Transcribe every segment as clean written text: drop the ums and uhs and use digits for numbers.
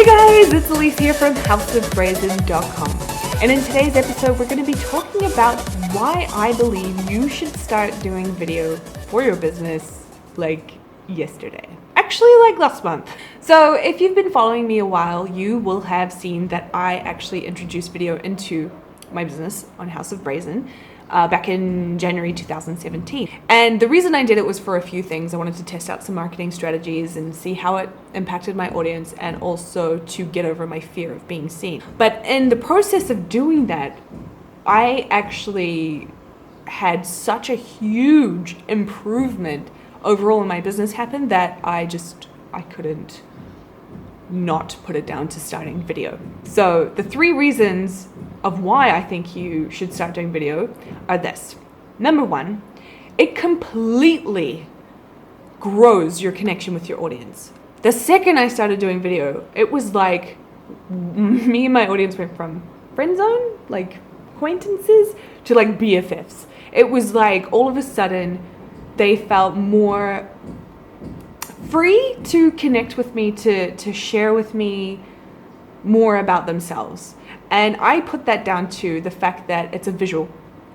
Hey guys, it's Elise here from houseofbrazen.com, and in today's episode we're going to be talking about why I believe you should start doing video for your business like yesterday. Actually, like last month. So if you've been following me a while, you will have seen that I actually introduced video into my business on House of Brazen back in January 2017. And the reason I did it was for a few things. I wanted to test out some marketing strategies and see how it impacted my audience, and also to get over my fear of being seen. But in the process of doing that, I actually had such a huge improvement overall in my business happen that I couldn't not put it down to starting video. So the 3 reasons of why I think you should start doing video are this. Number 1, it completely grows your connection with your audience. The second I started doing video, it was like me and my audience went from friend zone, like acquaintances, to like BFFs. It was like all of a sudden they felt more free to connect with me, to share with me more about themselves. And I put that down to the fact that it's a visual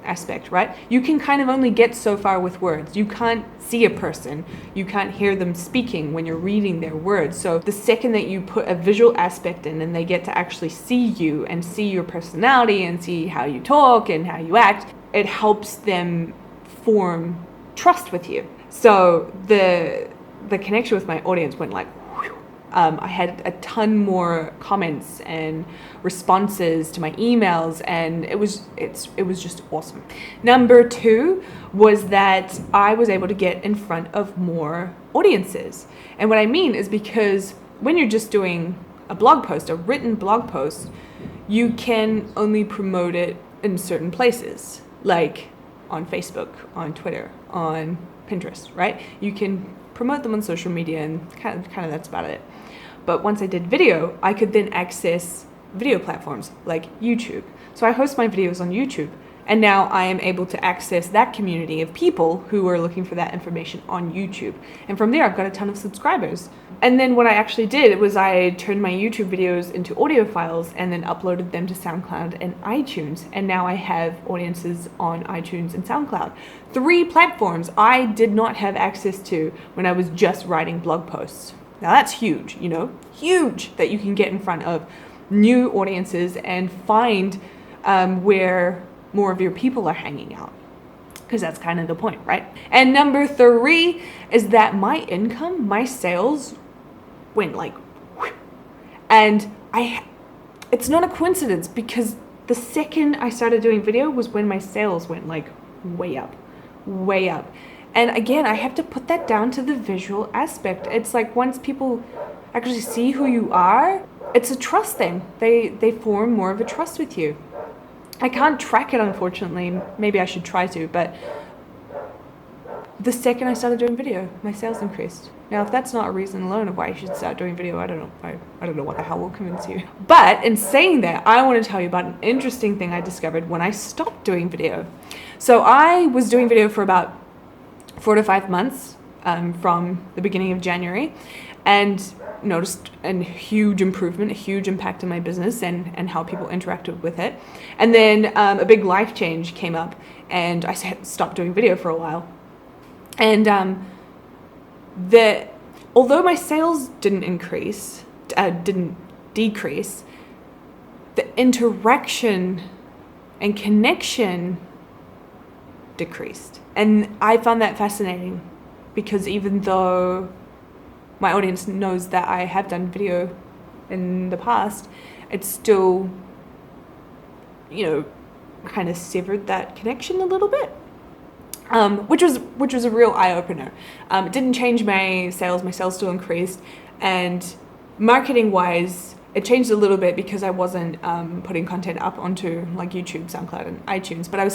aspect, right? You can kind of only get so far with words. You can't see a person. You can't hear them speaking when you're reading their words. So the second that you put a visual aspect in and they get to actually see you and see your personality and see how you talk and how you act, it helps them form trust with you. So the connection with my audience went like, I had a ton more comments and responses to my emails, and it was just awesome. Number 2 was that I was able to get in front of more audiences. And what I mean is, because when you're just doing a blog post, a written blog post, you can only promote it in certain places, like on Facebook, on Twitter, on Pinterest, right? You can promote them on social media, and kind of that's about it. But once I did video, I could then access video platforms like YouTube. So I host my videos on YouTube, and now I am able to access that community of people who are looking for that information on YouTube. And from there, I've got a ton of subscribers. And then what I actually did was I turned my YouTube videos into audio files and then uploaded them to SoundCloud and iTunes. And now I have audiences on iTunes and SoundCloud. 3 platforms I did not have access to when I was just writing blog posts. Now that's huge, huge that you can get in front of new audiences and find where more of your people are hanging out, because that's kind of the point, right? And number 3 is that my income, my sales went like, whew. And it's not a coincidence, because the second I started doing video was when my sales went like way up. And again, I have to put that down to the visual aspect. It's like once people actually see who you are, it's a trust thing. They form more of a trust with you. I can't track it, unfortunately. Maybe I should try to, but the second I started doing video, my sales increased. Now, if that's not a reason alone of why you should start doing video, I don't know. I don't know what the hell will convince you. But in saying that, I want to tell you about an interesting thing I discovered when I stopped doing video. So I was doing video for about 4 to 5 months from the beginning of January, and noticed a huge improvement, a huge impact in my business and how people interacted with it. And then a big life change came up, and I stopped doing video for a while. And although my sales didn't decrease, the interaction and connection decreased. And I found that fascinating, because even though my audience knows that I have done video in the past, it's still, kind of severed that connection a little bit, which was a real eye-opener. It didn't change my sales still increased, and marketing-wise, it changed a little bit because I wasn't putting content up onto like YouTube, SoundCloud, and iTunes, but I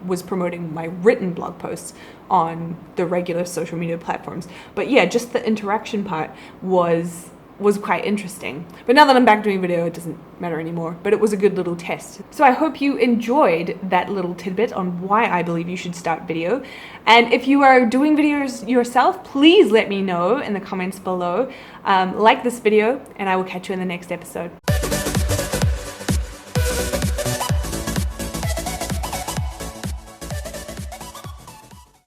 was promoting my written blog posts on the regular social media platforms. But yeah, just the interaction part was was quite interesting. But now that I'm back doing video, it doesn't matter anymore, but it was a good little test. So I hope you enjoyed that little tidbit on why I believe you should start video. And if you are doing videos yourself, please let me know in the comments below. Like this video, and I will catch you in the next episode.